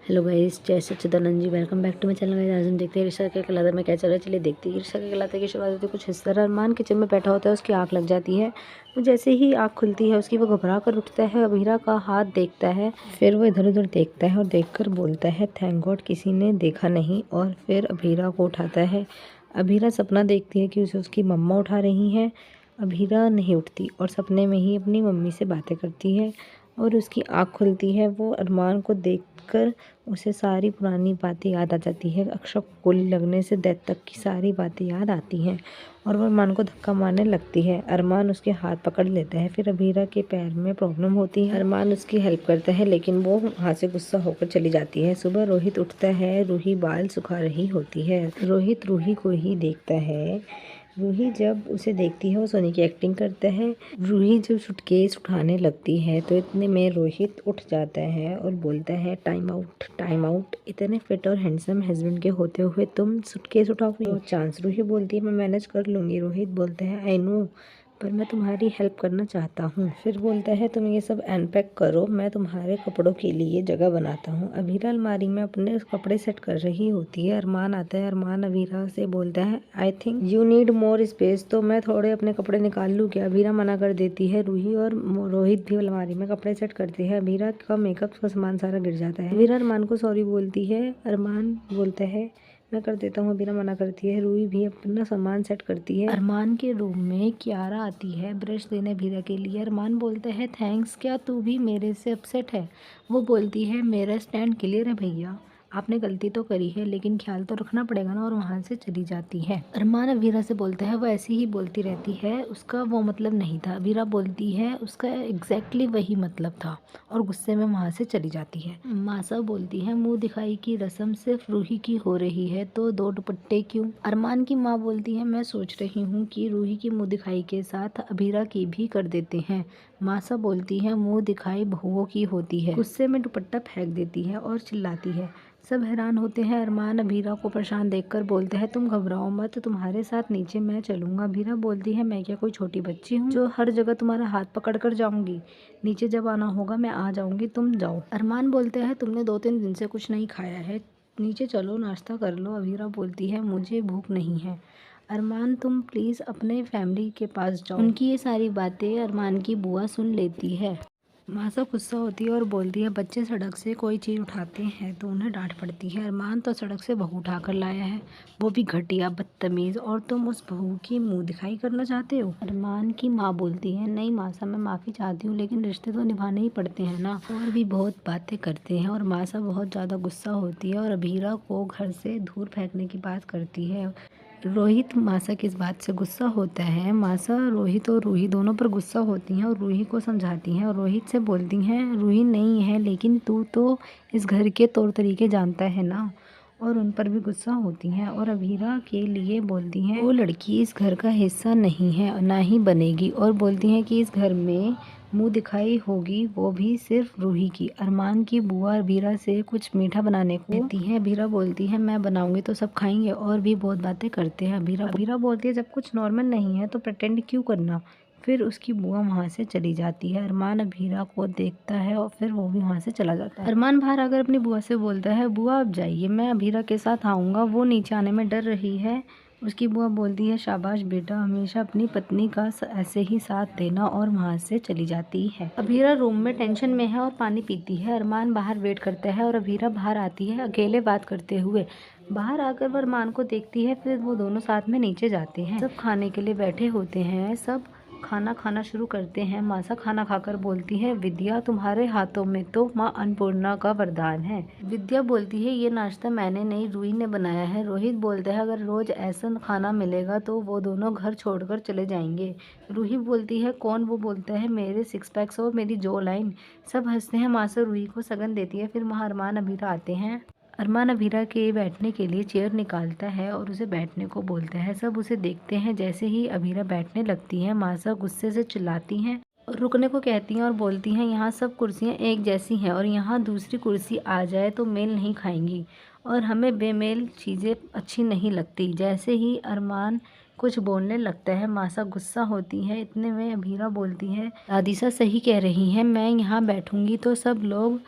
Hello guys, जय Sachchidanand ji. Welcome back to my channel guys. आज हम देखते हैं रिश्ता के कलादर में क्या चल रहा है। चलिए देखते हैं। रिश्ता के कलादर की शुरुआत होती है कुछ इस तरह। अरमान किचन में बैठा होता है, उसकी आंख लग जाती है। वो जैसे ही आंख खुलती है उसकी, वो घबरा कर उठता है, अभीरा का हाथ देखता है। फिर वो इधर उधर देखता है और देखकर बोलता है थैंक गॉड किसी ने देखा नहीं, और फिर अभीरा को उठाता है। अभीरा सपना देखती है कि उसे उसकी मम्मा उठा रही हैं। अभीरा नहीं उठती और सपने में ही अपनी मम्मी से बातें करती है और उसकी आँख खुलती है। वो अरमान को देखकर उसे सारी पुरानी बातें याद आ जाती है। अक्षर को गोली लगने से डेथ तक की सारी बातें याद आती हैं और वो अरमान को धक्का मारने लगती है। अरमान उसके हाथ पकड़ लेता है। फिर अभीरा के पैर में प्रॉब्लम होती है। अरमान उसकी हेल्प करता है लेकिन वो वहाँ से गुस्सा होकर चली जाती है। सुबह रोहित उठता है। रूही बाल सुखा रही होती है। रोहित रूही को ही देखता है। रूही जब उसे देखती है वो सोनी की एक्टिंग करता है। रूही जब सूटकेस उठाने लगती है तो इतने में रोहित उठ जाता है और बोलता है टाइम आउट टाइम आउट। इतने फिट और हैंडसम हस्बैंड के होते हुए तुम सूटकेस उठाओगी? No chance. रूही बोलती है मैं मैनेज कर लूँगी। रोहित बोलता है आई नो, पर मैं तुम्हारी हेल्प करना चाहता हूँ। फिर बोलता है तुम ये सब अनपैक करो, मैं तुम्हारे कपड़ों के लिए जगह बनाता हूँ। अभीरा अलमारी में अपने कपड़े सेट कर रही होती है। अरमान आता है। अरमान अभीरा से बोलता है I think you need more space, तो मैं थोड़े अपने कपड़े निकाल लूँ क्या? अभीरा मना कर देती है। रूही और रोहित भी अलमारी में कपड़े सेट करते हैं। अभीरा का मेकअप का सामान सारा गिर जाता है। अभीरा अरमान को सॉरी बोलती है। अरमान बोलता है मैं कर देता हूँ। अभीरा मना करती है। रूही भी अपना सामान सेट करती है। अरमान के रूम में कियारा आती है ब्रश देने अभीरा के लिए। अरमान बोलता है थैंक्स, क्या तू भी मेरे से अपसेट है? वो बोलती है मेरा स्टैंड क्लियर है भैया, आपने गलती तो करी है लेकिन ख्याल तो रखना पड़ेगा ना, और वहाँ से चली जाती है। अरमान अभीरा से बोलता है वो ऐसी ही बोलती रहती है, उसका वो मतलब नहीं था। अभीरा बोलती है उसका एग्जैक्टली वही मतलब था, और गुस्से में वहाँ से चली जाती है। मासा बोलती है मुंह दिखाई की रस्म सिर्फ रूही की हो रही है तो दो दुपट्टे क्यों? अरमान की माँ बोलती है मैं सोच रही हूँ कि रूही की मुंह दिखाई के साथ अभीरा की भी कर देते हैं। मासा बोलती है मुंह दिखाई बहुओं की होती है। गुस्से में दुपट्टा फेंक देती है और चिल्लाती है। सब हैरान होते हैं। अरमान अभीरा को परेशान देखकर बोलते हैं तुम घबराओ मत, तुम्हारे साथ नीचे मैं चलूंगा। अभीरा बोलती है मैं क्या कोई छोटी बच्ची हूँ जो हर जगह तुम्हारा हाथ पकड़ कर जाऊंगी? नीचे जब आना होगा मैं आ जाऊंगी, तुम जाओ। अरमान बोलते हैं तुमने 2-3 दिन से कुछ नहीं खाया है, नीचे चलो नाश्ता कर लो। अभीरा बोलती है मुझे भूख नहीं है। अरमान तुम प्लीज़ अपने फैमिली के पास जाओ। उनकी ये सारी बातें अरमान की बुआ सुन लेती है। मासा गुस्सा होती है और बोलती है बच्चे सड़क से कोई चीज़ उठाते हैं तो उन्हें डांट पड़ती है। अरमान तो सड़क से बहू उठा कर लाया है, वो भी घटिया बदतमीज़, और तुम उस बहू की मुंह दिखाई करना चाहते हो? अरमान की माँ बोलती है नहीं मासा, मैं माफ़ी चाहती हूँ लेकिन रिश्ते तो निभाने ही पड़ते हैं ना। और भी बहुत बातें करते हैं और मासा बहुत ज़्यादा गुस्सा होती है और अभीरा को घर से दूर फेंकने की बात करती है। रोहित मासा की इस बात से गुस्सा होता है। मासा रोहित और रूही दोनों पर गुस्सा होती हैं और रूही को समझाती हैं और रोहित से बोलती हैं रूही नहीं है लेकिन तू तो इस घर के तौर तरीके जानता है ना, और उन पर भी गुस्सा होती हैं और अभीरा के लिए बोलती हैं वो लड़की इस घर का हिस्सा नहीं है, ना ही बनेगी, और बोलती हैं कि इस घर में मुंह दिखाई होगी वो भी सिर्फ रूही की। अरमान की बुआ अभीरा से कुछ मीठा बनाने को कहती है। अभीरा बोलती है मैं बनाऊंगी तो सब खाएंगे, और भी बहुत बातें करते हैं। अभीरा बोलती है जब कुछ नॉर्मल नहीं है तो प्रिटेंड क्यों करना। फिर उसकी बुआ वहाँ से चली जाती है। अरमान अभीरा को देखता है और फिर वो भी वहाँ से चला जाता है। अरमान बाहर आकर अपनी बुआ से बोलता है बुआ आप जाइए, मैं अभीरा के साथ आऊँगा, वो नीचे आने में डर रही है। उसकी बुआ बोलती है शाबाश बेटा, हमेशा अपनी पत्नी का ऐसे ही साथ देना, और वहाँ से चली जाती है। अभीरा रूम में टेंशन में है और पानी पीती है। अरमान बाहर वेट करता है और अभीरा बाहर आती है अकेले बात करते हुए। बाहर आकर वो अरमान को देखती है, फिर वो दोनों साथ में नीचे जाते हैं। सब खाने के लिए बैठे होते हैं, सब खाना खाना शुरू करते हैं। मासा खाना खाकर बोलती है विद्या तुम्हारे हाथों में तो माँ अन्नपूर्णा का वरदान है। विद्या बोलती है ये नाश्ता मैंने नहीं रूही ने बनाया है। रोहित बोलता है अगर रोज ऐसा खाना मिलेगा तो वो दोनों घर छोड़कर चले जाएंगे। रूही बोलती है कौन? वो बोलता है मेरे 6 पैक्स और मेरी जो लाइन। सब हंसते हैं। मासा रूही को सगन देती है। फिर वहाँ अरमान अभीरा आते हैं। अरमान अभीरा के बैठने के लिए चेयर निकालता है और उसे बैठने को बोलता है। सब उसे देखते हैं। जैसे ही अभीरा बैठने लगती है मासा गुस्से से चिल्लाती हैं और रुकने को कहती हैं और बोलती हैं यहाँ सब कुर्सियाँ एक जैसी हैं और यहाँ दूसरी कुर्सी आ जाए तो मेल नहीं खाएंगी, और हमें बेमेल चीज़ें अच्छी नहीं लगती। जैसे ही अरमान कुछ बोलने लगता है मासा गुस्सा होती है। इतने में अभीरा बोलती है दादीसा सही कह रही हैं, मैं यहाँ बैठूंगी तो सब लोग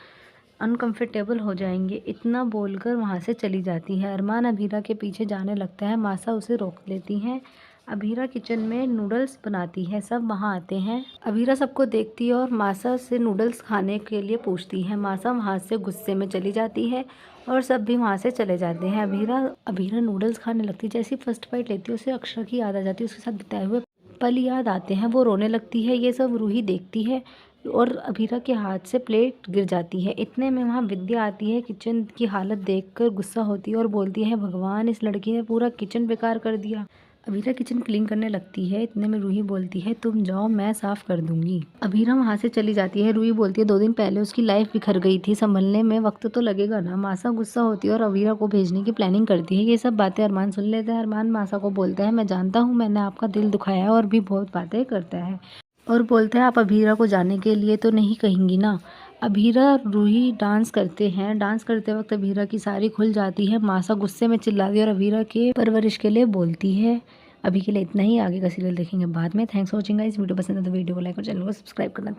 अनकंफर्टेबल हो जाएंगे, इतना बोलकर वहाँ से चली जाती है। अरमान अभीरा के पीछे जाने लगता है, मासा उसे रोक लेती हैं। अभीरा किचन में नूडल्स बनाती है, सब वहाँ आते हैं। अभीरा सबको देखती है और मासा से नूडल्स खाने के लिए पूछती है। मासा वहाँ से गुस्से में चली जाती है और सब भी वहाँ से चले जाते हैं। अभीरा नूडल्स खाने लगती है। जैसे ही फर्स्ट बाइट लेती है उसे अक्षरा की याद आ जाती है, उसके साथ बिताए हुए पल याद आते हैं। वो रोने लगती है। ये सब रूही देखती है और अभीरा के हाथ से प्लेट गिर जाती है। इतने में वहाँ विद्या आती है। किचन की हालत देखकर गुस्सा होती है और बोलती है, भगवान, इस लड़की ने पूरा किचन बेकार कर दिया। अभीरा किचन क्लीन करने लगती है। इतने में रूही बोलती है, तुम जाओ, मैं साफ कर दूंगी। अभीरा वहाँ से चली जाती है। रूही बोलती है, 2 दिन पहले उसकी लाइफ बिखर गई थी, संभलने में वक्त तो लगेगा ना। मासा गुस्सा होती है और अभीरा को भेजने की प्लानिंग करती है। ये सब बातें अरमान सुन लेता है। अरमान मासा को बोलता है, मैं जानता हूँ मैंने आपका दिल दुखाया है, और भी बहुत बातें करता है और बोलता है, आप अभीरा को जाने के लिए तो नहीं कहेंगी ना। अभीरा रूही डांस करते हैं। डांस करते वक्त अभीरा की साड़ी खुल जाती है। मासा गुस्से में चिल्लाती है और अभीरा के परवरिश के लिए बोलती है। अभी के लिए इतना ही, आगे का सीरियल देखेंगे बाद में। Thanks for watching guys. Video पसंद है तो वीडियो को लाइक और चैनल को सब्सक्राइब करना।